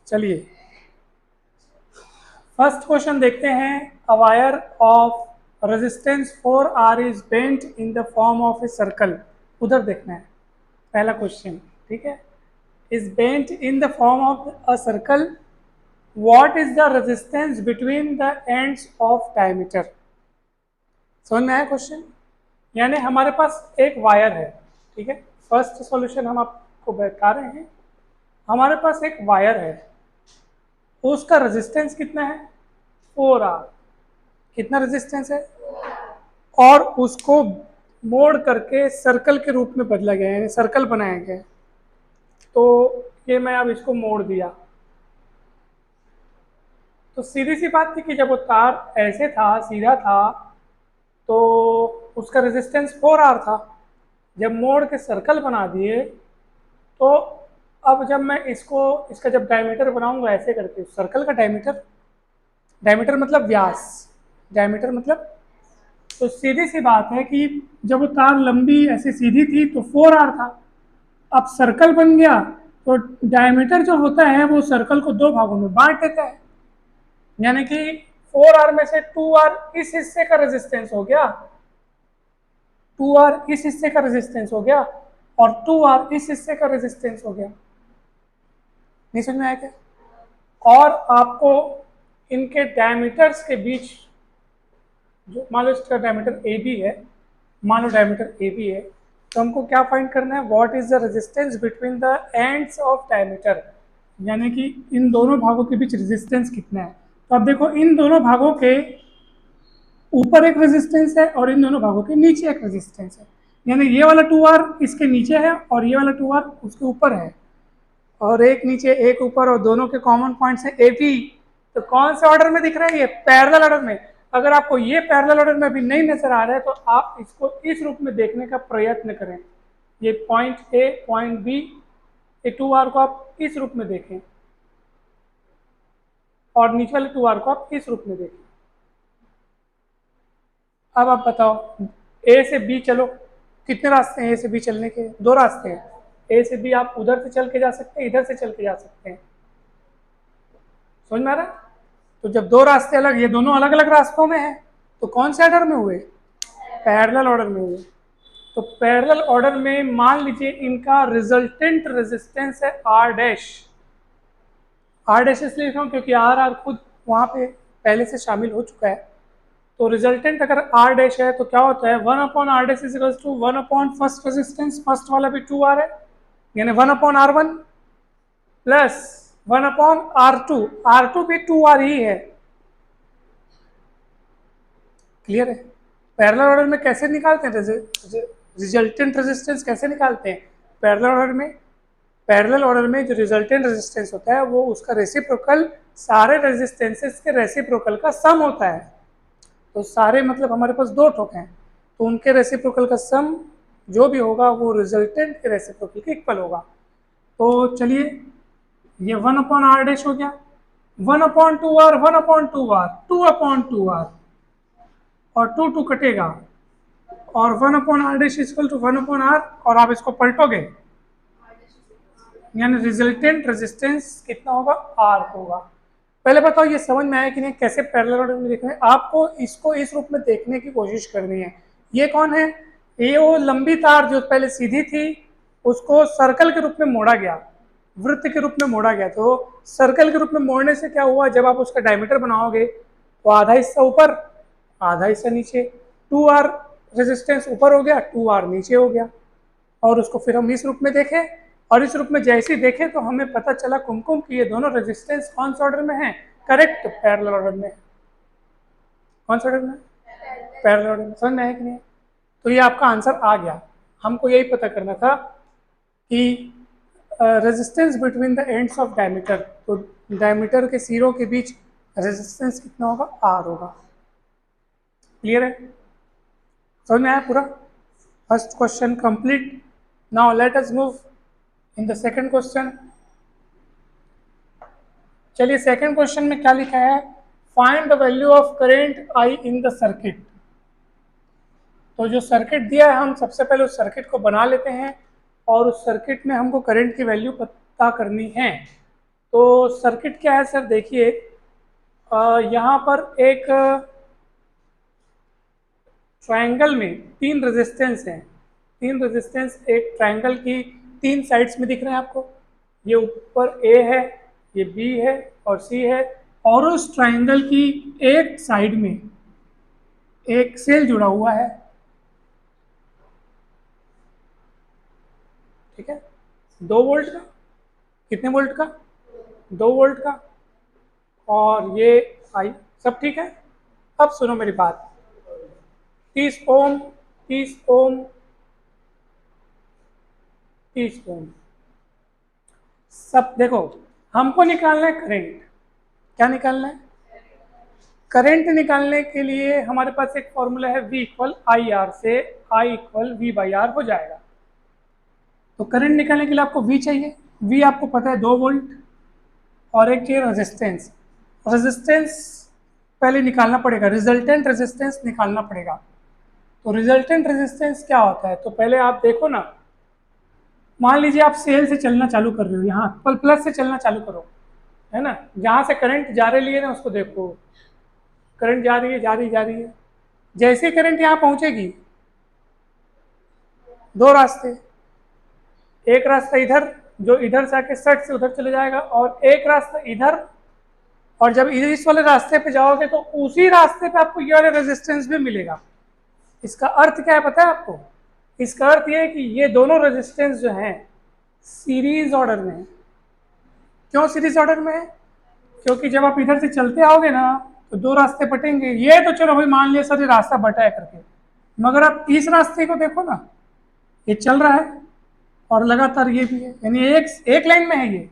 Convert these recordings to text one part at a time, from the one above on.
चलिए first question देखते हैं। A wire of resistance 4R is bent in the form of a circle. उधर देखना है पहला क्वेश्चन, ठीक है। Is bent in the form of a circle, what is the resistance between the ends of diameter. समझ में आया question? यानी हमारे पास एक वायर है, ठीक है। फर्स्ट सॉल्यूशन हम आपको बता रहे हैं। हमारे पास एक वायर है, उसका रेजिस्टेंस कितना है? 4R। कितना रेजिस्टेंस है? और उसको मोड़ करके सर्कल के रूप में बदला गया है, यानी सर्कल बनाया गया है। तो ये मैं अब इसको मोड़ दिया, तो सीधी सी बात थी कि जब वो तार ऐसे था, सीधा था, तो उसका रेजिस्टेंस 4R था। जब मोड़ के सर्कल बना दिए, तो अब जब मैं इसका जब डायमीटर बनाऊंगा ऐसे करके, सर्कल का डायमीटर, डायमीटर मतलब व्यास, डायमीटर मतलब, तो सीधी सी बात है कि जब वो तार लंबी ऐसे सीधी थी तो 4R था। अब सर्कल बन गया तो डायमीटर जो होता है वो सर्कल को दो भागों में बांट देता है, यानी कि 4R में से 2R इस हिस्से का रेजिस्टेंस हो गया, 2R इस हिस्से का रेजिस्टेंस हो गया, और 2R इस हिस्से का रेजिस्टेंस हो गया। नहीं समझ में आया क्या? और आपको इनके डायमीटर्स के बीच, जो मान लो इसका डायमीटर ए बी है, मान लो डायमीटर ए बी है, तो हमको क्या फाइंड करना है? What is the resistance between the ends of diameter, यानी कि इन दोनों भागों के बीच रेजिस्टेंस कितना है। तो अब देखो, इन दोनों भागों के ऊपर एक रेजिस्टेंस है और इन दोनों भागों के नीचे एक रेजिस्टेंस है, यानी ये वाला 2R इसके नीचे है और ये वाला 2R उसके ऊपर है, और एक नीचे एक ऊपर, और दोनों के कॉमन पॉइंट्स हैं AP। तो कौन से ऑर्डर में दिख रहा है? ये पैरेलल ऑर्डर में। अगर आपको ये पैरेलल ऑर्डर में भी नहीं नजर आ रहा है तो आप इसको इस रूप में देखने का प्रयत्न करें। ये पॉइंट A, पॉइंट B, ये 2R को आप इस रूप में देखें, और नीचे वाले 2R को आप इस रूप में देखें। अब आप बताओ, A से B चलो, कितने रास्ते हैं A से B चलने के? दो रास्ते हैं। A से B आप उधर से चल के जा सकते हैं, इधर से चल के जा सकते हैं। समझ में आ रहा है? तो जब दो रास्ते अलग, ये दोनों अलग अलग रास्तों में हैं, तो कौन से ऑर्डर में हुए? पैरेलल ऑर्डर में हुए। तो पैरेलल ऑर्डर में मान लीजिए इनका रिजल्टेंट रेजिस्टेंस है R डैश। R डैश इसलिए लिखा हूं क्योंकि R खुद वहां पे पहले से शामिल हो चुका है। तो रिजल्टेंट अगर R डैश है तो क्या होता है? 1/R dash is equal to 1/ first resistance, first वाला भी 2R है, यानी 1/R1 प्लस 1/R2, R2 भी 2R ही है। क्लियर है? पैरेलल ऑर्डर में कैसे निकालते हैं रिजल्टेंट रेजिस्टेंस? कैसे निकालते हैं पैरेलल ऑर्डर में? पैरेलल ऑर्डर में जो रिजल्टेंट रेजिस्टेंस होता है वो उसका रेसिप्रोकल सारे रेजिस्टेंसेस के रेसिप्रोकल का सम होता है। तो सारे मतलब हमारे पास दो ठोक हैं, तो उनके रेसिप्रोकल का सम जो भी होगा वो रिजल्टेंट के रेसिप्रोकल के इक्वल होगा। तो चलिए, ये 1/R डैश हो गया, 1/2R, 1/2R, 2/2R, और 2 कटेगा, और 1/R dash equal to 1/R, और आप इसको पलटोगे, यानी रिजल्टेंट रेजिस्टेंस कितना होगा? R होगा। पहले बताओ ये समझ में आया कि नहीं? कैसे पैरेलल ऑर्डर में देखना है आपको? इसको इस रूप में देखने की कोशिश करनी है। ये कौन है? ये वो लंबी तार जो पहले सीधी थी उसको सर्कल के रूप में मोड़ा गया, वृत्त के रूप में मोड़ा गया। तो सर्कल के रूप में मोड़ने से क्या हुआ? जब आप उसका डायमीटर बनाओगे तो आधा हिस्सा ऊपर, आधा हिस्सा नीचे, 2R रेजिस्टेंस ऊपर हो गया, 2R नीचे हो गया। और उसको फिर हम इस रूप में देखें, और इस रूप में जैसे ही देखें तो हमें पता चला कुमकुम कि ये दोनों रेजिस्टेंस कौन से ऑर्डर में है? करेक्ट, पैरेलल ऑर्डर में। कौन सा ऑर्डर में? पैरेलल ऑर्डर में। समझ में आया कि नहीं? तो ये आपका आंसर आ गया। हमको यही पता करना था कि resistance between the ends of diameter, तो डायमीटर के सिरों के बीच रेजिस्टेंस कितना होगा? R होगा। क्लियर है? समझ में आया पूरा? First question complete. Now let us move in the second question. चलिए सेकंड क्वेश्चन में क्या लिखा है? Find the value of current I in the circuit. तो जो सर्किट दिया है हम सबसे पहले उस सर्किट को बना लेते हैं, और उस सर्किट में हमको करंट की वैल्यू पता करनी है। तो सर्किट क्या है सर, देखिए यहाँ पर एक ट्रायंगल में 3 रेजिस्टेंस हैं। 3 रेजिस्टेंस एक ट्रायंगल की 3 साइड्स में दिख रहे हैं आपको। ये ऊपर ए है, ये बी है और सी है, और उस ट्रायंगल की एक साइड में एक सेल जुड़ा हुआ है। ठीक है, 2 वोल्ट का, कितने वोल्ट का, 2 वोल्ट का, और ये आई, सब ठीक है। अब सुनो मेरी बात, 30 ओम, 30 ओम, 30 ओम, सब देखो, हमको निकालना है करंट। क्या निकालना है? करंट निकालने के लिए हमारे पास एक फॉर्मूला है V इक्वल आई आर से I equal V by R हो जाएगा। तो करंट निकालने के लिए आपको V चाहिए। V आपको पता है 2 वोल्ट, और एक चाहिए रेजिस्टेंस। रेजिस्टेंस पहले निकालना पड़ेगा, रिजल्टेंट रेजिस्टेंस निकालना पड़ेगा। तो रिजल्टेंट रेजिस्टेंस क्या होता है, तो पहले आप देखो ना, मान लीजिए आप सेल से चलना चालू कर रहे हो, यहाँ प्लस से चलना चालू करो, है ना, जहाँ से करंट जा रही है ना उसको देखो, करंट जा रही है, जा रही, जा रही है। जैसे करंट यहाँ पहुँचेगी, 2 रास्ते, एक रास्ता इधर जो इधर से आके सट से उधर चले जाएगा, और एक रास्ता इधर, और जब इस वाले रास्ते पे जाओगे तो उसी रास्ते पे आपको ये वाला रेजिस्टेंस भी मिलेगा। इसका अर्थ क्या है पता है आपको? इसका अर्थ ये है कि ये दोनों रेजिस्टेंस जो हैं सीरीज ऑर्डर में है। क्यों सीरीज ऑर्डर में है? क्योंकि जब आप इधर से चलते आओगे ना तो 2 रास्ते बटेंगे। ये तो चलो भाई मान लिया सर ये रास्ता बटा है करके, मगर आप इस रास्ते को देखो ना, ये चल रहा है और लगातार ये भी है, यानी एक लाइन में है ये।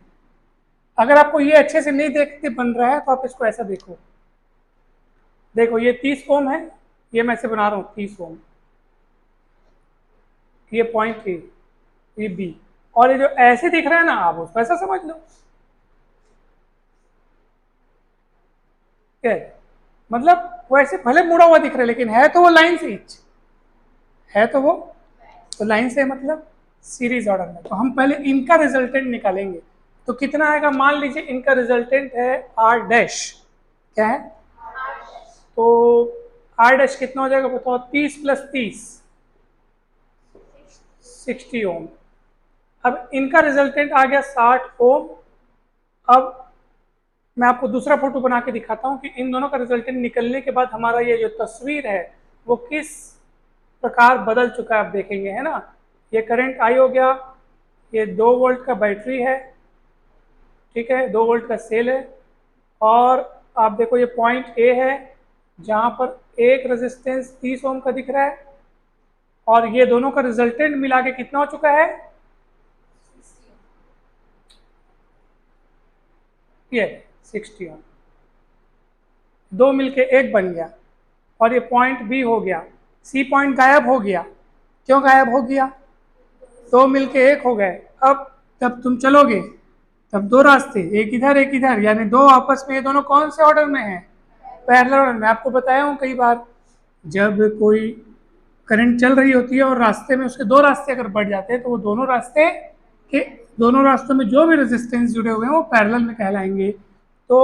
अगर आपको ये अच्छे से नहीं देखते बन रहा है तो आप इसको ऐसा देखो, देखो ये 30 ओम है, ये मैं से बना रहा हूँ 30 ओम, ये पॉइंट ए, ये बी, और ये जो ऐसे दिख रहा है ना आप उसको ऐसा समझ लो। क्या मतलब, वो ऐसे भले मुड़ा हुआ दिख रहा है लेकिन है तो वो लाइन से हिच है, तो वो तो लाइन से मतलब सीरीज ऑर्डर में। तो हम पहले इनका रिजल्टेंट निकालेंगे। तो कितना आएगा, मान लीजिए इनका रिजल्टेंट है आर डैश, क्या है, तो आर डैश कितना हो जाएगा बताओ, 30 + 30 60 ओम। अब इनका रिजल्टेंट आ गया 60 ओम। अब मैं आपको दूसरा फोटो बना के दिखाता हूँ कि इन दोनों का रिजल्टेंट निकलने के बाद हमारा ये जो तस्वीर है वो किस प्रकार बदल चुका है, आप देखेंगे, है ना। ये करंट आई हो गया, ये 2 वोल्ट का बैटरी है, ठीक है, 2 वोल्ट का सेल है, और आप देखो ये पॉइंट ए है जहाँ पर एक रेजिस्टेंस 30 ओम का दिख रहा है, और ये दोनों का रिजल्टेंट मिला के कितना हो चुका है, ये 60 ओम। 2 मिलके 1 बन गया, और ये पॉइंट बी हो गया। सी पॉइंट गायब हो गया। क्यों गायब हो गया? 2 मिलके 1 हो गए। अब जब तुम चलोगे तब 2 रास्ते, एक इधर एक इधर, यानी 2 आपस में, ये दोनों कौन से ऑर्डर में है, पैरेलल ऑर्डर में। आपको बताया हूँ कई बार, जब कोई करंट चल रही होती है और रास्ते में उसके 2 रास्ते अगर बढ़ जाते हैं तो वो दोनों रास्ते के, दोनों रास्तों में जो भी रेजिस्टेंस जुड़े हुए हैं वो पैरेलल में कहलाएंगे। तो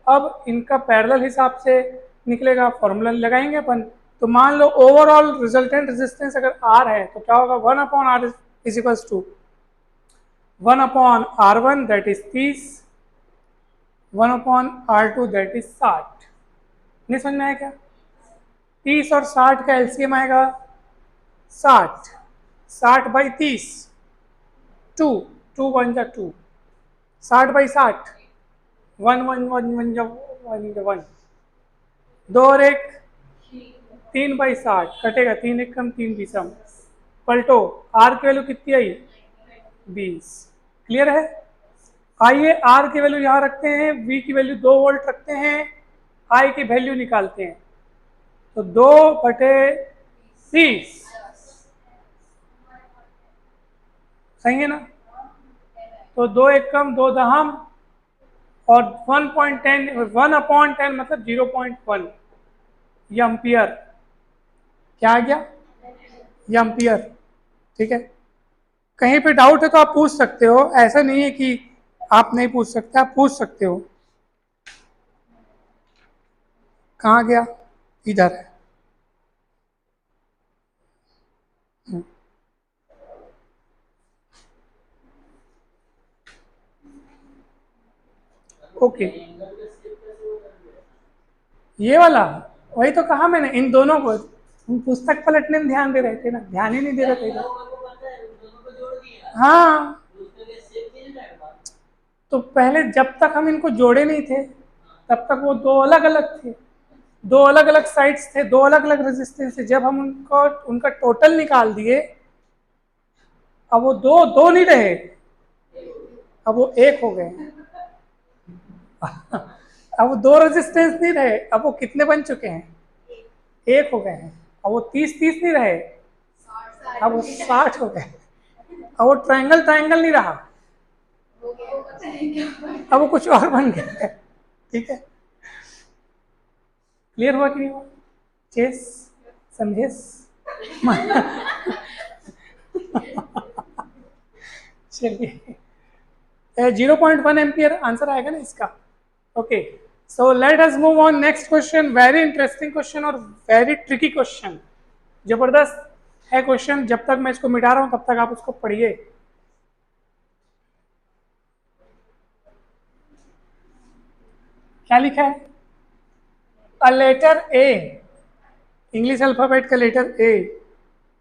अब इनका पैरेलल हिसाब से निकलेगा, फॉर्मूला लगाएंगे अपन। तो मान लो ओवरऑल रिजल्टेंट रेजिस्टेंस अगर R है तो क्या होगा, 1/R is equals to 1/R1 that is 30, 1/R2 that is 60। नहीं समझ में आया क्या? 30 और 60 का एलसीएम आएगा 60, 60/30, 2, 2 1 जा 2, 60/60, 1 1 1 1 जा 1, 2 और 1, 3/60, कटेगा 3 1 कम 3 बीसम, पलटो, आर की वैल्यू कितनी आई, 20। क्लियर है? आइए आर की वैल्यू यहाँ रखते हैं, वी की वैल्यू 2 वोल्ट रखते हैं, आई की वैल्यू निकालते हैं। तो 2/30 सही है ना। तो 2 1 कम 2 दहम, और 1.10, 1/10 मतलब 0.1 ये एम्पियर। क्या आ गया? ये एम्पियर। ठीक है, कहीं पे डाउट है तो आप पूछ सकते हो, ऐसा नहीं है कि आप नहीं पूछ सकते, आप पूछ सकते हो। कहाँ गया? इधर है। ओके, ये वाला, वही तो कहा मैंने, इन दोनों को हम पुस्तक पलटने में ध्यान दे रहे थे ना, ध्यान ही नहीं दे रहे थे इधर। हाँ, तो पहले जब तक हम इनको जोड़े नहीं थे तब तक वो दो अलग अलग थे, दो अलग अलग साइड्स थे, दो अलग अलग रेजिस्टेंस थे। जब हम उनको उनका टोटल निकाल दिए, अब वो दो दो नहीं रहे, अब वो एक हो गए। अब वो दो रेजिस्टेंस नहीं रहे, अब वो कितने बन चुके हैं? एक हो गए हैं। अब वो 30-30 नहीं रहे, अब वो 60 हो गए। अब वो ट्रायंगल ट्रायंगल नहीं रहा, अब वो कुछ और बन गया है। ठीक है, क्लियर हुआ कि नहीं हुआ? चेस समझे? चलिए, 0.1 एम्पियर आंसर आएगा ना इसका। Okay, so let us move on next question. Very interesting question और वेरी ट्रिकी क्वेश्चन, जबरदस्त है क्वेश्चन। जब तक मैं इसको मिटा रहा हूं तब तक आप उसको पढ़िए। क्या लिखा है? A letter A, English alphabet का letter A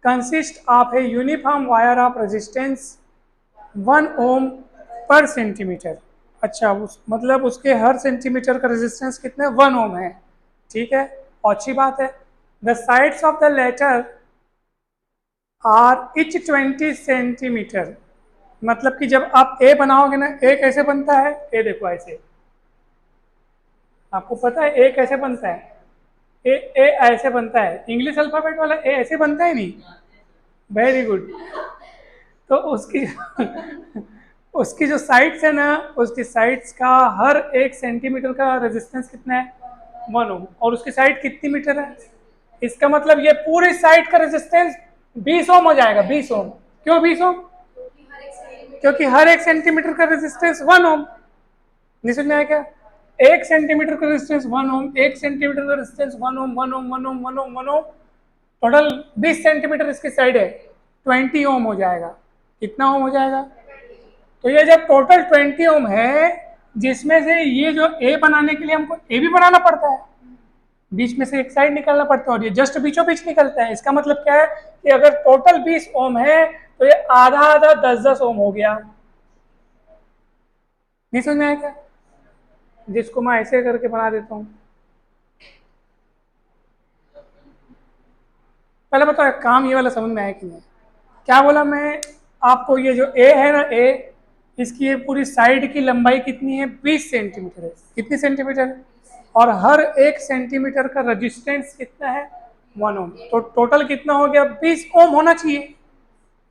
consist of a uniform wire of resistance 1 ohm per centimetre. अच्छा, उस मतलब उसके हर सेंटीमीटर का रेजिस्टेंस कितने? 1 ओम है। ठीक है, अच्छी बात है। The sides of the letter are each 20 centimetre. मतलब कि जब आप ए बनाओगे ना, ए कैसे बनता है? ए देखो ऐसे, आपको पता है ए कैसे बनता है? ए ए ऐसे बनता है। इंग्लिश अल्फाबेट वाला ए ऐसे बनता है नहीं। Very good. तो उसकी उसकी जो साइड्स है ना, उसकी साइड्स का हर 1 सेंटीमीटर का रेजिस्टेंस कितना है? 1 ओम। और उसकी साइड कितनी मीटर है? इसका मतलब ये पूरी साइड का रेजिस्टेंस 20 ओम हो जाएगा। 20 ओम। क्यों 20 ओम? क्योंकि हर 1 सेंटीमीटर का रेजिस्टेंस 1 ओम। नहीं समझ में आया क्या? 1 सेंटीमीटर का रेजिस्टेंस 1 ओम, 1 सेंटीमीटर का रेजिस्टेंस 1 ओम, 1 ओम, 1 ओम, 1 ओम, 1 ओम, टोटल 20 सेंटीमीटर इसकी साइड है, 20 ओम हो जाएगा। कितना ओम हो जाएगा? तो ये जब टोटल 20 ओम है, जिसमें से ये जो ए बनाने के लिए हमको ए भी बनाना पड़ता है, बीच में से एक साइड निकालना पड़ता है, और ये जस्ट बीचों बीच निकलता है। इसका मतलब क्या है कि अगर टोटल 20 ओम है तो ये आधा आधा 10-10 ओम हो गया। नहीं समझ में आया क्या? जिसको मैं ऐसे करके बना देता हूँ। पहले बताओ, काम ये वाला समझ में आया कि नहीं? क्या बोला मैं आपको? ये जो ए है ना, ए, इसकी ये पूरी साइड की लंबाई कितनी है? 20 सेंटीमीटर है। कितनी सेंटीमीटर? और हर 1 सेंटीमीटर का रेजिस्टेंस कितना है? 1 ओम। तो टोटल कितना हो गया? 20 ओम होना चाहिए।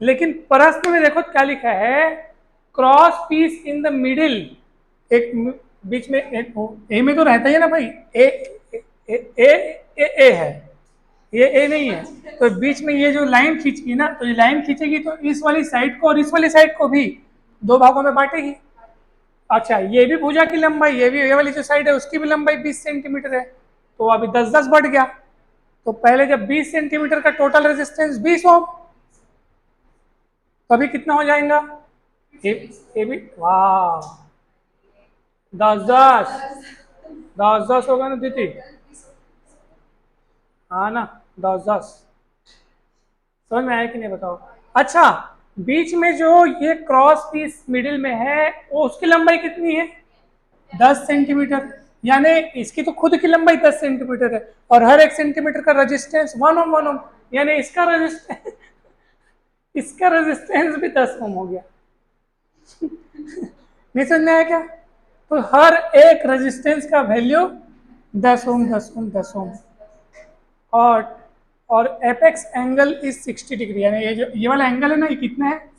लेकिन प्रश्न में देखो क्या लिखा है? Cross piece in the middle. एक बीच में एक ए में तो रहता ही है ना भाई, ए ए ए ए, ए, ए है, ये ए नहीं है। तो बीच में ये जो लाइन खींचेगी ना, तो ये लाइन खींचेगी तो इस वाली साइड को और इस वाली साइड को भी दो भागों में बांटेगी। अच्छा, ये भी भुजा की लंबाई, ये भी, ये वाली जो साइड है उसकी भी लंबाई 20 सेंटीमीटर है, तो अभी 10-10 बढ़ गया। तो पहले जब 20 सेंटीमीटर का टोटल रेजिस्टेंस 20 ओम, तो अभी कितना हो जाएगा? ये भी, वाह, 10-10 10-10 होगा ना दीदी? हाँ ना, 10-10 समझ में आया कि नहीं बताओ? अच्छा, बीच में जो ये क्रॉस पीस मिडिल में है, वो उसकी लंबाई कितनी है? 10 सेंटीमीटर। यानी इसकी तो खुद की लंबाई 10 सेंटीमीटर है, और हर 1 सेंटीमीटर का रेजिस्टेंस 1 ओम, 1 ओम, यानी इसका रेजिस्टेंस इसका रेजिस्टेंस भी 10 ओम हो गया। नहीं समझ में आया क्या? तो हर एक रेजिस्टेंस का वैल्यू 10 ओम, 10 ओम, 10 ओम। और एपेक्स एंगल इज 60 डिग्री, यानी ये जो ये वाला एंगल है ना, ये कितना है?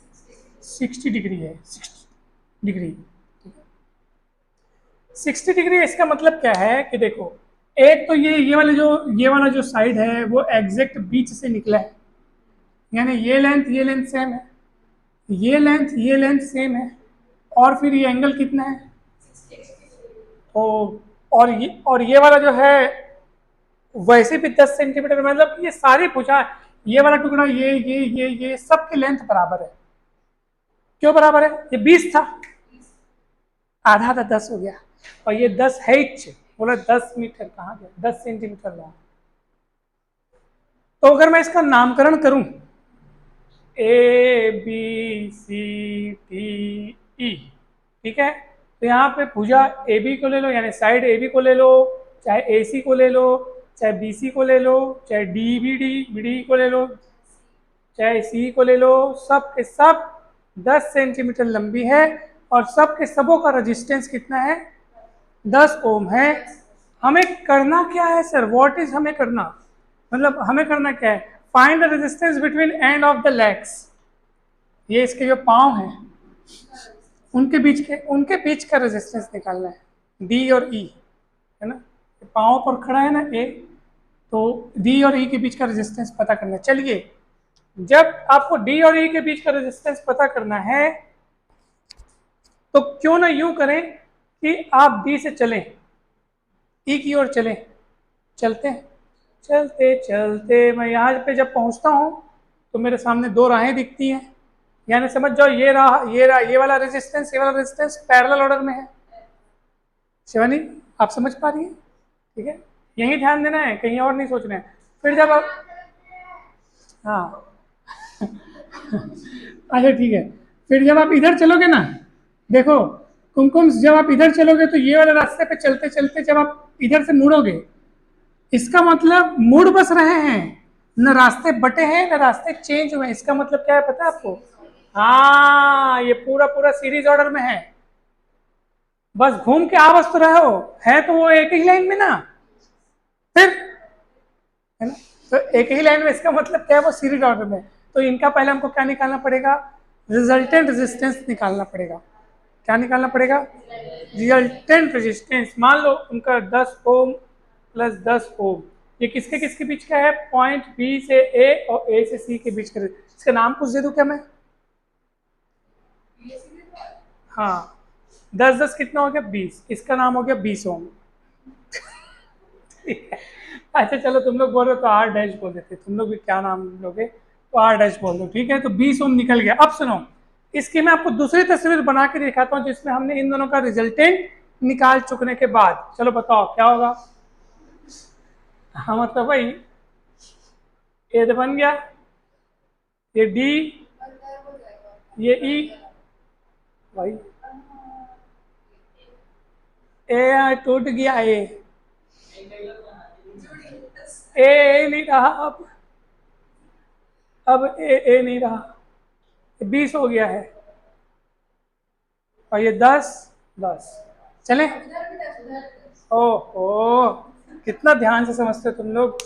60 डिग्री है। 60 डिग्री, 60 डिग्री। इसका मतलब क्या है कि देखो, एक तो ये वाला जो साइड है वो एग्जैक्ट बीच से निकला है, यानी ये लेंथ सेम है, ये लेंथ सेम है, और फिर ये एंगल कितना है, तो और ये वाला जो है वैसे भी 10 सेंटीमीटर, मतलब ये सारी भुजा, ये वाला टुकड़ा, ये सब की लेंथ बराबर है। क्यों बराबर है? ये 20 था, आधा था 10 हो गया, और ये 10 है, बोला 10 मीटर कहाँ गया, 10 सेंटीमीटर लॉन्ग। तो अगर मैं इसका नामकरण करूं A B C D E, ठीक है, तो यहाँ पे भुजा ए बी को ले लो, यानी साइड ए बी को ले लो, चाहे ए सी को ले लो, चाहे बी सी को ले लो, चाहे डी बी डी को ले लो, चाहे सी को ले लो, सब के सब 10 सेंटीमीटर लंबी है, और सब के सबों का रेजिस्टेंस कितना है, 10 ओम है। हमें करना क्या है सर, व्हाट इज हमें करना, मतलब हमें करना क्या है, find the resistance between end of the legs. ये इसके जो पांव हैं उनके बीच का रेजिस्टेंस निकालना है, डी और ई, है ना, पांव पर खड़ा है ना ए, तो डी और ई के बीच का रेजिस्टेंस पता करना है। चलिए, जब आपको डी और ई के बीच का रेजिस्टेंस पता करना है, तो क्यों ना यूं करें कि आप डी से चलें, ई की ओर चलें, चलते हैं, चलते चलते मैं यहाँ पे जब पहुँचता हूँ तो मेरे सामने दो राहें दिखती हैं, यानी समझ जाओ ये ये वाला रेजिस्टेंस, ये वाला रेजिस्टेंस पैरेलल ऑर्डर में है। शिवानी, आप समझ पा रही है? ठीक है, यही ध्यान देना है, कहीं और नहीं सोचना है। फिर जब आप, हाँ अच्छा ठीक है, फिर जब आप इधर चलोगे ना, देखो कुमकुम, जब आप इधर चलोगे तो ये वाले रास्ते पे चलते चलते जब आप इधर से मुड़ोगे, इसका मतलब मुड़ बस रहे हैं, न रास्ते बटे हैं न रास्ते चेंज हुए हैं। इसका मतलब क्या है पता है आपको? हाँ, ये पूरा पूरा सीरीज ऑर्डर में है, बस घूम के आ बस तो रहे हो, है तो वो एक ही लाइन में ना, फिर है ना, तो एक ही लाइन में, इसका मतलब क्या है, वो सीरीज ऑर्डर में। तो इनका पहले हमको क्या निकालना पड़ेगा, रिजल्टेंट रेजिस्टेंस निकालना पड़ेगा। क्या निकालना पड़ेगा? Resultant resistance. मान लो उनका 10 ओम प्लस 10 ओम, ये किसके बीच का है, पॉइंट बी से ए और ए से सी के बीच का। इसका नाम कुछ दे दूं क्या मैं? हाँ, 10 कितना हो गया, 20, इसका नाम हो गया 20 ओम। अच्छा चलो, तुम लोग बोल रहे हो तो आर डैश बोल देते, तुम लोग भी क्या नाम लोगे, तो आर डैश बोल दो, ठीक है। तो 20 ओम निकल गया। अब सुनो, इसकी मैं आपको दूसरी तस्वीर बना के दिखाता हूँ जिसमें हमने इन दोनों का रिजल्टेंट निकाल चुकने के बाद, चलो बताओ क्या होगा। हाँ मतलब भाई, ए तो बन गया, ये डी, ये ई, भाई ए टूट गया, ए नहीं रहा, अब ए नहीं रहा, 20 हो गया है, और ये 10 चले। ओहो, कितना ध्यान से समझते हो तुम लोग,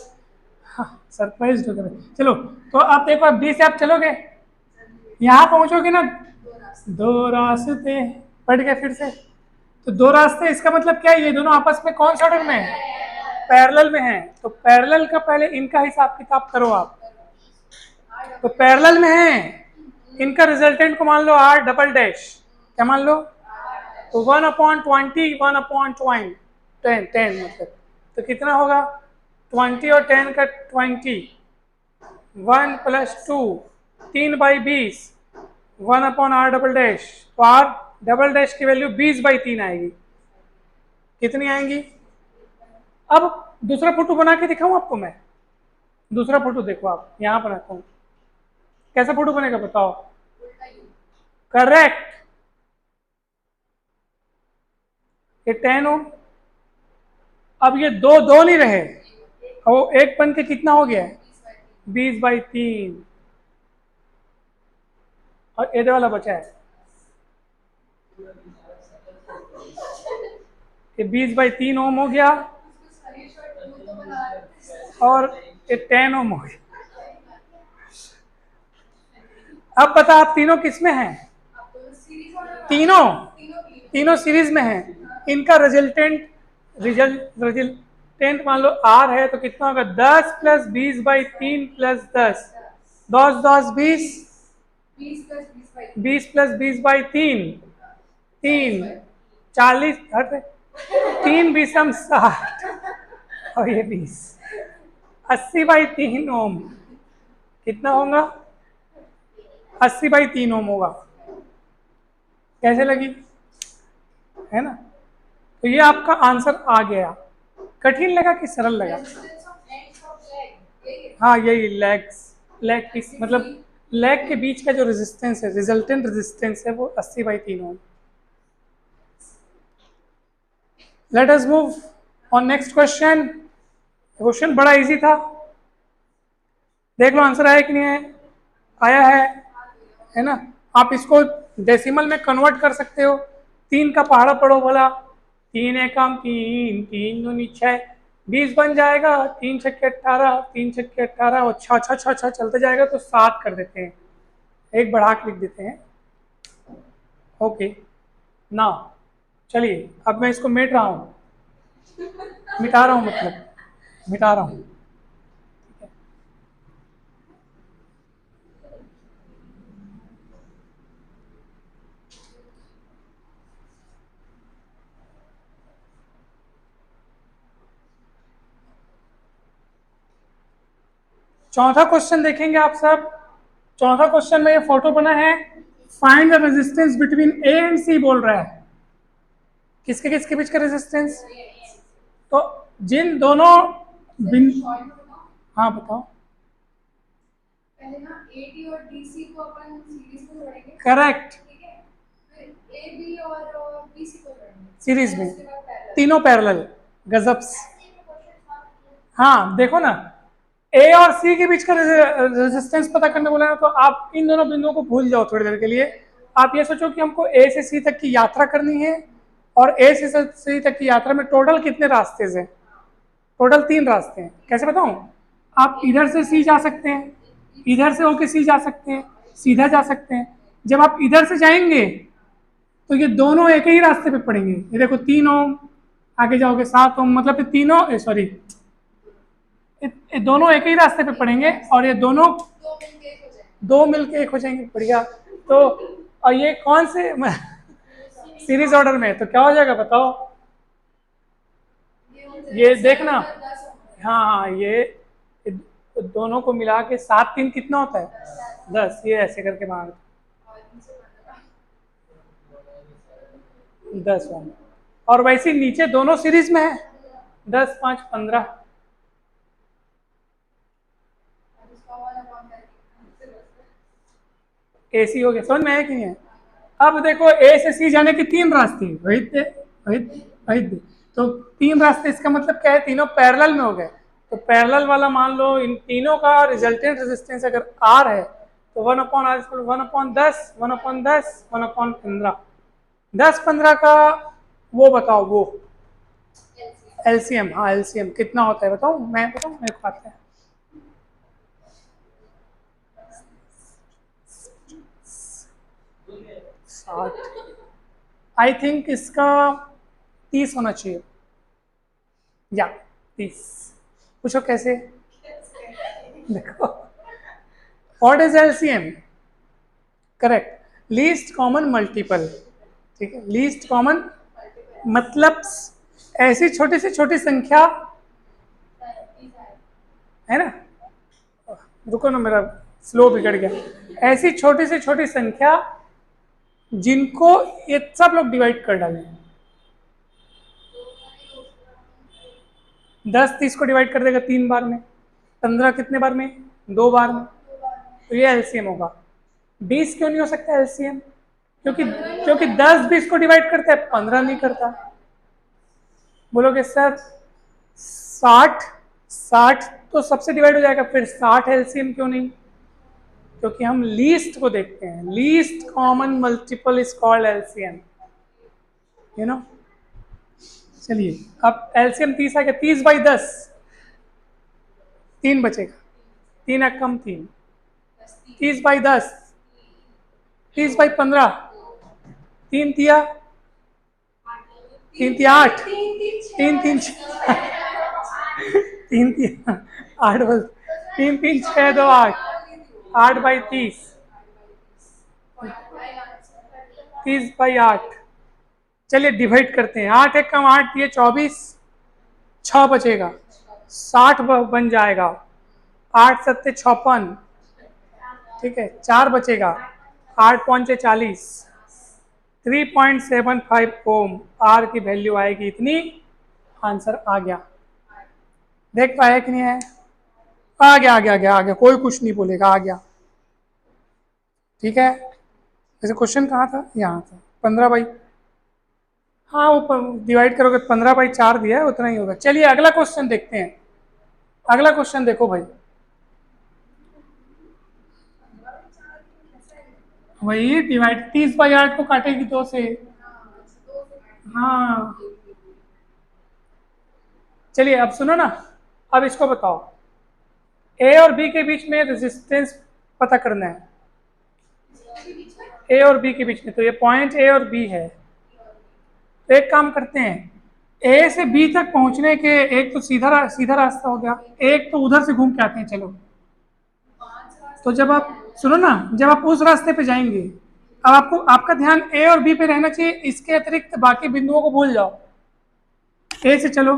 हाँ, सरप्राइज हो गए। चलो, तो आप देखो, अब 20 से आप चलोगे, यहाँ पहुंचोगे ना, 2 रास्ते पड़ गए फिर से, तो 2 रास्ते, इसका मतलब क्या है, ये दोनों आपस में कौन से ऑर्डर में है, पैरेलल में है। तो पैरेलल का पहले इनका हिसाब किताब करो आप, तो पैरेलल में है, इनका रिजल्टेंट को मान लो आर डबल डैश, क्या मान लो, तो 1/20, 1/10 मतलब, तो कितना होगा, 20 और 10 का 20, 1 + 2, 3/20, 1/r डबल डैश, तो आर डबल डैश की वैल्यू 20/3 आएगी। कितनी आएंगी? अब दूसरा फोटो बना के दिखाऊं आपको मैं, दूसरा फोटो देखो आप, यहां बनाता हूं, कैसा फोटो बनेगा बताओ। करेक्ट, ये 10 ओम, अब ये दो नहीं रहे, वो एक बन के कितना हो गया, 20/3, और ये वाला बचा है, ये 20/3 ओम हो गया, और ये 10 ओम हो गया। अब पता आप तीनों किस में हैं, तीनों सीरीज में हैं। इनका रिजल्टेंट मान लो आर है, तो कितना होगा, 10 + 20/3 + 10, 10 10 20, 20 + 20/3, 3 40 हट 3 बीसम 60 और ये 20 80/3 ओम कितना होगा? 80/3 ओम होगा। कैसे लगी? है ना? तो ये आपका आंसर आ गया। कठिन लगा कि सरल लगा? हाँ यही लेग की मतलब लेग के बीच का जो रेजिस्टेंस है, रिजल्टेंट रेजिस्टेंस है, वो 80/3 ohm. Let us move on next question. Question बड़ा इजी था, देख लो आंसर आया कि नहीं है। आया है ना? आप इसको डेसिमल में कन्वर्ट कर सकते हो। 3 का पहाड़ा पढ़ो बोला, 3 एकम 3, 3 दूनी 6, 20 बन जाएगा। 3 छक्के 18, 3 छक्के 18 और 6 6 6 6 चलते जाएगा तो 7 कर देते हैं, एक बढ़ा के लिख देते हैं। ओके ना, चलिए अब मैं इसको मिटा रहा हूँ, मतलब मिटा रहा हूँ। चौथा क्वेश्चन देखेंगे आप सब। चौथा क्वेश्चन में ये फोटो बना है, find the resistance between A and C बोल रहा है। किसके बीच का रेजिस्टेंस? तो जिन दोनों हाँ बताओ। पहले ना एडी और डीसी को अपन सीरीज में जोड़ेंगे। करेक्ट। ठीक है, फिर एबी और बीसी को जोड़ेंगे सीरीज में, तीनों पैरेलल। गजब्स। हाँ देखो ना, ए और सी के बीच का रेजिस्टेंस पता करने बोला है, तो आप इन दोनों बिंदुओं को भूल जाओ थोड़ी देर के लिए। आप ये सोचो कि हमको ए से सी तक की यात्रा करनी है, और ए से सी तक की यात्रा में टोटल कितने रास्ते हैं? टोटल 3 रास्ते हैं। कैसे बताऊं? आप इधर से सी जा सकते हैं, इधर से होके सी जा सकते हैं, सीधा जा सकते हैं। जब आप इधर से जाएंगे तो ये दोनों एक ही रास्ते पे पड़ेंगे। ये देखो 3 ओम, आगे जाओगे 7 ओम, मतलब ये तीनों सॉरी ये दोनों एक ही रास्ते पे पड़ेंगे, और ये दोनों दो मिलके एक हो जाएंगे। बढ़िया। तो और ये कौन से सीरीज ऑर्डर में, तो क्या हो जाएगा बताओ? ये देखना, हाँ हाँ ये दोनों को मिला के 7 3 कितना होता है? 10। ये ऐसे करके मांग 10 ओम, और वैसे नीचे दोनों सीरीज में है, 10 5 15। एसी हो गया, समझ में आया कि नहीं है? अब देखो ए से सी जाने के 3 रास्ते, वही तो 3 रास्ते, इसका मतलब क्या है? तीनों पैरेलल में हो गए। तो पैरेलल वाला मान लो इन तीनों का रिजल्टेंट रेजिस्टेंस अगर आर है, तो 1/r 1/10, 1/10, 1/15। 10 15 का वो बताओ, वो एलसीएम। हाँ एलसीएम कितना होता है बताओ? मैं बताऊँ, मेरे को आता है। 60। आई थिंक इसका 30 होना चाहिए, या 30। पूछो कैसे? देखो, what is LCM? Correct, least common multiple. ठीक है, लीस्ट कॉमन मतलब ऐसी छोटी से छोटी संख्या, है ना? रुको ना, मेरा स्लो बिगड़ गया। ऐसी छोटी से छोटी संख्या जिनको ये सब लोग डिवाइड कर डालें। 10 30 को डिवाइड कर देगा 3 बार में, 15 कितने बार में? 2 बार में। तो ये एलसीएम होगा। 20 क्यों नहीं हो सकता एलसीएम? क्योंकि 10 20 को डिवाइड करता है, 15 नहीं करता। बोलोगे सर 60 60 तो सबसे डिवाइड हो जाएगा, फिर 60 एलसीएम क्यों नहीं? क्योंकि हम लीस्ट को देखते हैं, least common multiple is called LCM, you know. चलिए अब एलसीएम 30 आ गया, 30/10, 3 बचेगा, 3 कम 3, 30/10, 30/15, 3 तिया 3 तिया 8, 3 3 3 तिया 8 बोल, 3 3 6 2 8, 8/30, 30/8, चलिए डिवाइड करते हैं, 8 एक कम 8 ये 24, 6 बचेगा, 60 बन जाएगा, 8 सत्ते 56, ठीक है 4 बचेगा, 8 पंचे 40, 3.75 ओम आर की वैल्यू आएगी इतनी। आंसर आ गया, देख पाया कि नहीं है? आ गया आ गया आ गया आ गया, कोई कुछ नहीं बोलेगा, आ गया। ठीक है, वैसे क्वेश्चन कहाँ था? यहाँ था, 15/, हाँ वो डिवाइड करोगे 15/4 दिया है, उतना ही होगा। चलिए अगला क्वेश्चन देखते हैं। अगला क्वेश्चन देखो भाई, वही डिवाइड 30/8 को काटेगी 2 से। हाँ चलिए अब सुनो ना, अब इसको बताओ, ए और बी के बीच में रेजिस्टेंस पता करना है, ए और बी के बीच में, तो ये पॉइंट ए और बी है। तो एक काम करते हैं, ए से बी तक पहुंचने के एक तो सीधा रास्ता हो गया, एक तो उधर से घूम के आते हैं। चलो तो जब आप सुनो ना, जब आप उस रास्ते पे जाएंगे, अब आपको आपका ध्यान ए और बी पे रहना चाहिए, इसके अतिरिक्त बाकी बिंदुओं को भूल जाओ। ए से चलो,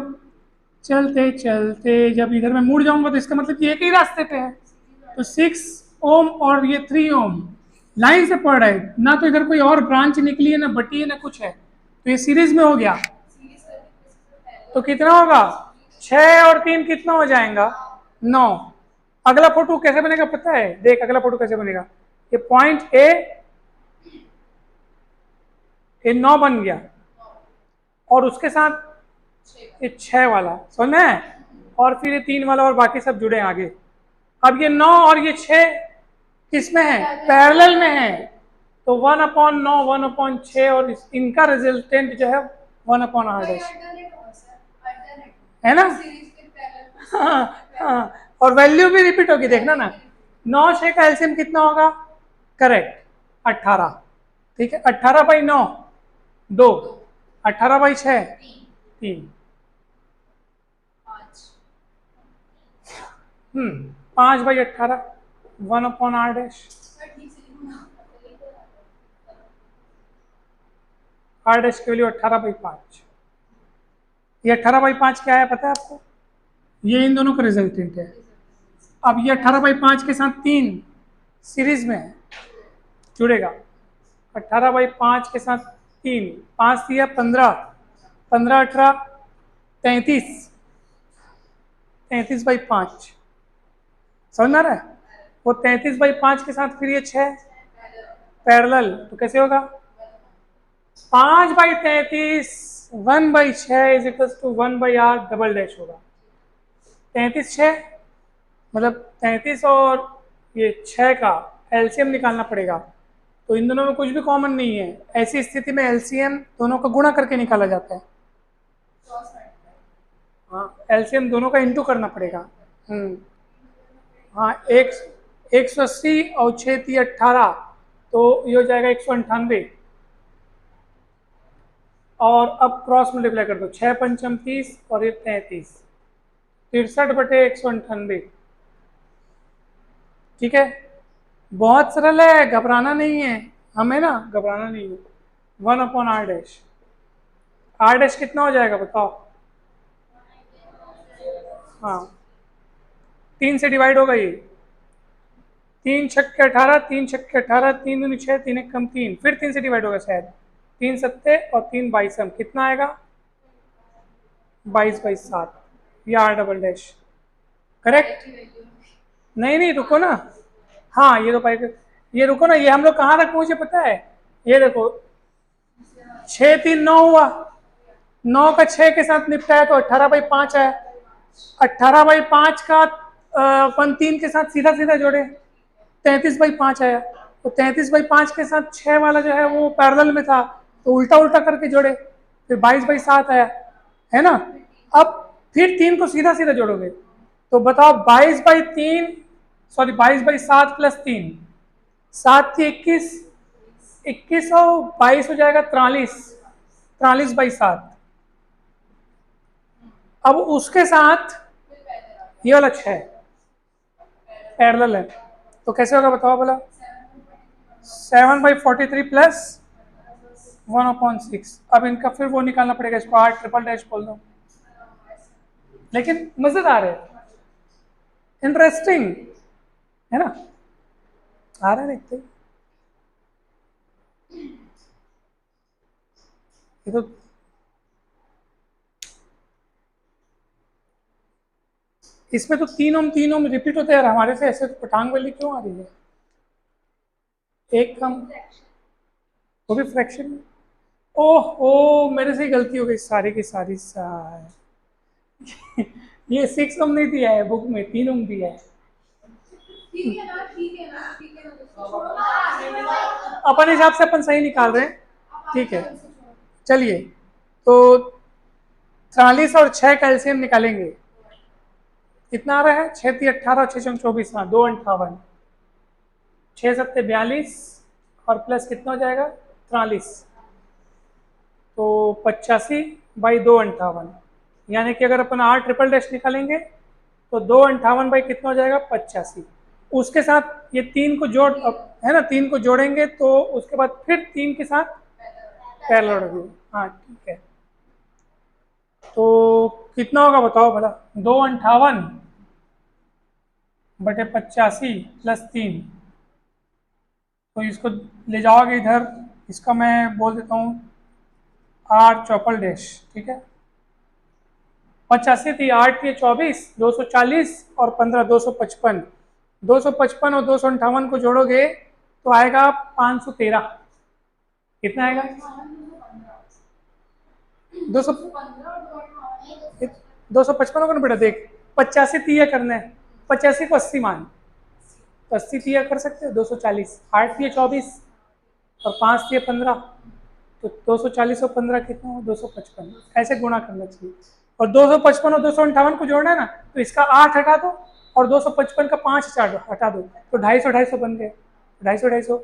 चलते चलते जब इधर मैं मुड़ जाऊंगा तो इसका मतलब ये एक ही रास्ते पे है, तो 6 ओम और ये 3 ओम लाइन से पड़ रहा है ना, तो इधर कोई और ब्रांच निकली है ना, बटी है ना कुछ है, तो ये सीरीज में हो गया। तो कितना होगा? 6 और 3 कितना हो जाएगा? 9। अगला फोटो कैसे बनेगा पता है? देख अगला फोटो कैसे बनेगा, ये पॉइंट ए 9 बन गया, और उसके साथ ये 6 वाला, समझ में है? और फिर ये 3 वाला और बाकी सब जुड़े आगे। अब ये 9 और ये 6 किस में है? पैरेलल में है, तो 1/9 1/6, और इनका रिजल्टेंट जो है 1/r' है ना? हाँ हाँ, और वैल्यू भी रिपीट होगी, देखना ना। 9 6 का एलसीएम कितना होगा? करेक्ट 18, ठीक है। 18/9 2, 18/6 3, 5/18 1/r', r' की वैल्यू 18/5। ये 18/5 क्या है पता है आपको? ये इन दोनों का रिजल्टेंट है। अब ये 18/5 के साथ 3 सीरीज में है, जुड़ेगा। 18/5 के साथ 3, 5 दिया 15, 15 18 33, 33/5, समझ में आ रहा है? वो 33/5 के साथ फिर ये 6 पैरेलल, तो कैसे होगा? 5/33 1/6 is equal to 1/r double dash होगा। 33 6, मतलब 33 और ये 6 का एलसीएम निकालना पड़ेगा, तो इन दोनों में कुछ भी कॉमन नहीं है। ऐसी स्थिति में एलसीएम दोनों का गुणा करके निकाला जाता है। हाँ, एलसीएम दोनों का इंटू करना पड़ेगा। हाँ, 180 और 6 3 18, तो ये हो जाएगा 198, और अब क्रॉस मल्टीप्लाई कर दो, 6 पंचम 30 और ये 33, 63/198, ठीक है। बहुत सरल है, घबराना नहीं है हमें ना, घबराना नहीं है। 1/r', r' कितना हो जाएगा बताओ? हाँ 3 से डिवाइड होगा ये, 3 छक्के 18, 3 छक्के 18, 3 दूनी 6, 3 एक कम 3, फिर 3 से डिवाइड होगा शायद, 3 सत्ते और 3 22, कितना आएगा? 22/7, या r', करेक्ट? नहीं नहीं रुको ना, हाँ ये तो पाई, ये रुको ना, ये हम लोग कहाँ तक पहुंचे पता है? ये देखो 6 3 9 हुआ, 9 का 6 के साथ निपटाया तो 18/5 है, 18/5 का 1 3 के साथ सीधा सीधा जोड़े 33/5 आया, तो 33/5 के साथ 6 वाला जो है वो पैरेलल में था, तो उल्टा उल्टा करके जोड़े, फिर 22/7 आया, है ना? अब फिर 3 को सीधा सीधा जोड़ोगे, तो बताओ 22/3, सॉरी 22/7 प्लस 3, 7 थी 21, 21 और 22 हो जाएगा 43, 43/7। अब उसके साथ ये वाला 6 पैरेलल है, तो कैसे होगा बताओ भला? 7/43 प्लस 1/6। अब इनका फिर वो निकालना पड़ेगा, इसको R ट्रिपल डैश बोल दो। लेकिन मजेदार है, इंटरेस्टिंग है ना। आ रहा है देखते, ये तो इसमें तो तीन ओम रिपीट होते हैं यार हमारे से, ऐसे तो पटांग वाली क्यों आ रही है। एक कम, वो भी फ्रैक्शन। ओह ओ, मेरे से ही गलती हो गई, सारी की सारी ये 6 ओम नहीं दिया है बुक में, 3 ओम दिया है। ठीक है ना, ठीक है ना, ठीक है ना, उसको छोड़ो ना। अपन हिसाब से अपन सही निकाल रहे हैं, ठीक है। उसको छोड़ो। चलिए, तो 43 और 6 का एलसीएम निकालेंगे। कितना आ रहा है, 6 3 18, 6 6 24, हाँ 2 58, 6 7 42 और प्लस कितना हो जाएगा 43, तो 85/2 58। यानी कि अगर अपन R ट्रिपल डैश निकालेंगे तो 2 58 बाई कितना हो जाएगा 85। उसके साथ ये 3 को जोड़, है ना, 3 को जोड़ेंगे तो उसके बाद फिर 3 के साथ पैरेलल होगी। हाँ ठीक है, तो कितना होगा बताओ भला, 2 58/85 प्लस 3, तो इसको ले जाओगे इधर, इसका मैं बोल देता हूँ R ट्रिपल डैश, ठीक है। 85 थी, 8 थी 24, 240 और 15 255। 255 और 258 को जोड़ोगे तो आएगा 513। कितना आएगा 200, 255 होगा ना बेटा, देख 85 तिया करना है, 85 को 80 मान, तो 80 तिया कर सकते हो, 240, 8 तिया 24 और 5 तिया 15, तो 240 और 15 कितना हो 255, ऐसे गुणा करना चाहिए। और 255 और 258 को जोड़ना है ना, तो इसका 8 हटा दो और 255 का 5 हटा दो, तो 250 250 बन गए, 250 250,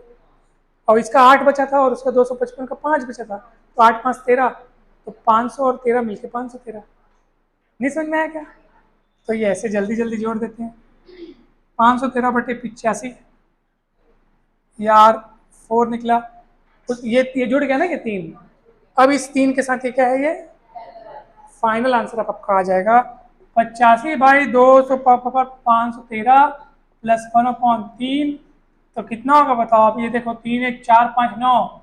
और इसका 8 बचा था और उसका 255 का 5 बचा था, तो 8 5 13, तो 500 और 13 मिलके 513। नहीं समझ में आया क्या? तो ये ऐसे जल्दी जल्दी जोड़ देते हैं, 513/85 यार 4 निकला, तो ये जुड़ गया ना ये 3। अब इस 3 के साथ ये क्या है, ये फाइनल आंसर आपका आ जाएगा 85/200/513 प्लस 1/3, तो कितना होगा बताओ आप, ये देखो 3 1 4 5 9,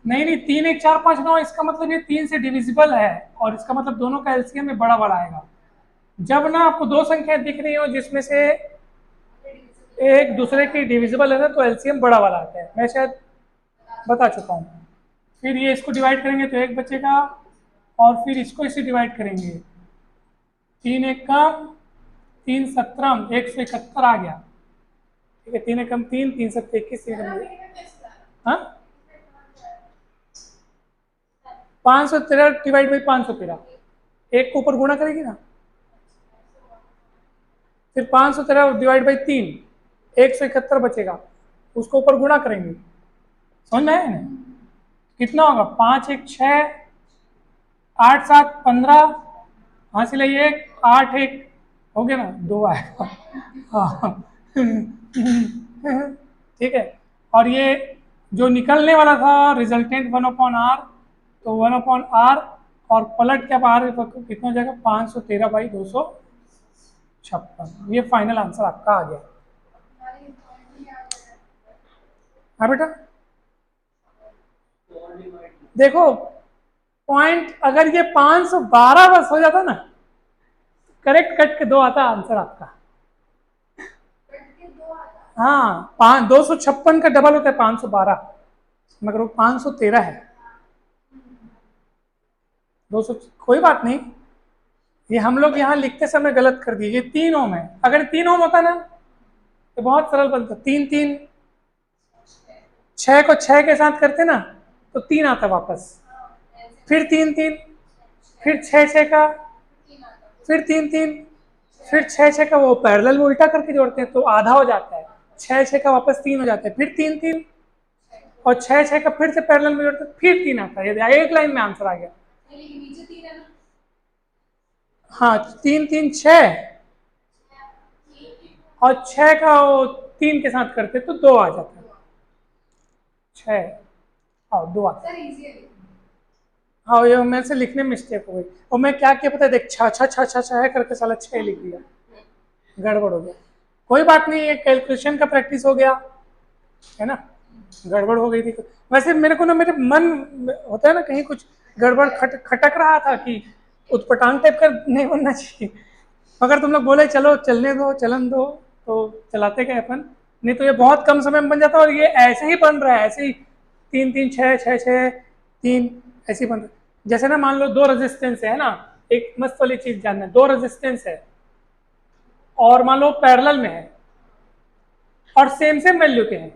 नहीं नहीं 3 1 4 5 9, इसका मतलब ये 3 से डिविजिबल है, और इसका मतलब दोनों का एलसीएम में बड़ा वाला आएगा। जब ना आपको दो संख्या दिख रही हो जिसमें से एक दूसरे की डिविजिबल है ना, तो एलसीएम बड़ा वाला आता है, मैं शायद बता चुका हूँ। फिर ये इसको डिवाइड करेंगे तो 1 बचेगा, और फिर इसको इसे डिवाइड करेंगे, 3 1 कम 3 17 171 आ गया, ठीक है। 3 1 कम 3 3 7 21, हाँ 513 डिवाइड बाई 513, एक को ऊपर गुणा करेगी ना, फिर 513 डिवाइड बाई 3, 171 बचेगा, उसको ऊपर गुणा करेंगे, समझ में आया ना। कितना होगा 5 1 6 8 7 15, हासिल है 1 8 1, हो गया ना 2 आएगा, हाँ ठीक है। और ये जो निकलने वाला था रिजल्टेंट 1/r, तो 1/r और पलट के अब r कितना हो जाएगा 513/256, ये फाइनल आंसर आपका आ गया। हाँ बेटा, देखो पॉइंट अगर ये 512 बस हो जाता ना, करेक्ट कट के 2 आता आंसर आपका। हाँ 256 का डबल होता है 512, मगर वो 513 है। 200, कोई बात नहीं, ये हम लोग यहाँ लिखते समय गलत कर दिए, ये 3 ओम है, अगर 3 ओम होता ना तो बहुत सरल बनता, 3 3, 6 को 6 के साथ करते ना तो 3 आता वापस, फिर 3 3, फिर 6 6 का, फिर 3 3, फिर 6 6 का, वो पैरेलल में उल्टा करके जोड़ते हैं तो आधा हो जाता है, 6 6 का वापस 3 हो जाता है, फिर 3 3, और 6 6 का फिर से पैरेलल में जोड़ते हैं, फिर 3 आता है, ये एक लाइन में आंसर आ गया। हाँ 3 3 6, और 6 का वो 3 के साथ करते तो 2 आ जाता है, 6 हाँ 2 आता है। सर इजी है। हाँ ये मेरे से लिखने में मिस्टेक हो गई, और मैं क्या किया पता है, देख छः छः छः छः छः करके साला 6 लिख दिया, गड़बड़ हो गया। कोई बात नहीं, ये कैलकुलेशन का प्रैक्टिस हो गया है ना, गड़बड़ हो गई थी। वैसे मेरे को ना, मेरे मन होता है ना कहीं कुछ गड़बड़ खटक रहा था कि उटपटांग टाइप का नहीं बनना चाहिए, मगर तुम लोग बोले चलो चलने दो, चलन दो, तो चलाते गए अपन। नहीं तो ये बहुत कम समय में बन जाता, और ये ऐसे ही बन रहा है, ऐसे ही 3 3 6 6 6 3 ऐसे ही बन रहा है। जैसे ना मान लो 2 रेजिस्टेंस है ना, एक मस्त वाली चीज जानना है, 2 रेजिस्टेंस है और मान लो पैरेलल में है और सेम सेम वैल्यू के हैं,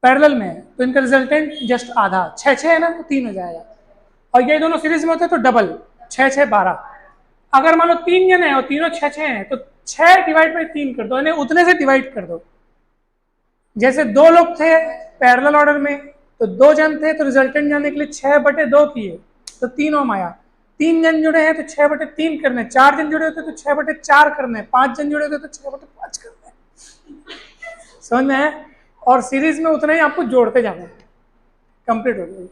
पैरेलल में है, तो इनका रिजल्टेंट जस्ट आधा, 6 6 है ना तो 3 हो जाएगा। और ये दोनों सीरीज में होते हैं तो डबल, 6 6 12। अगर मान लो 3 जन है और तीनों 6 6 हैं तो 6 डिवाइड बाई 3 कर दो, यानी उतने से डिवाइड कर दो। जैसे 2 लोग थे पैरेलल ऑर्डर में, तो 2 जन थे तो रिजल्टेंट जाने के लिए 6/2 किए, तो 3 ओम आया। 3 जन जुड़े हैं तो 6/3 करने, 4 जन जुड़े होते तो 6/4 करने, 5 जन जुड़े होते तो 6/5 करने। समझ में है? और सीरीज में उतना ही आपको जोड़ते जाना है, कंप्लीट हो गया।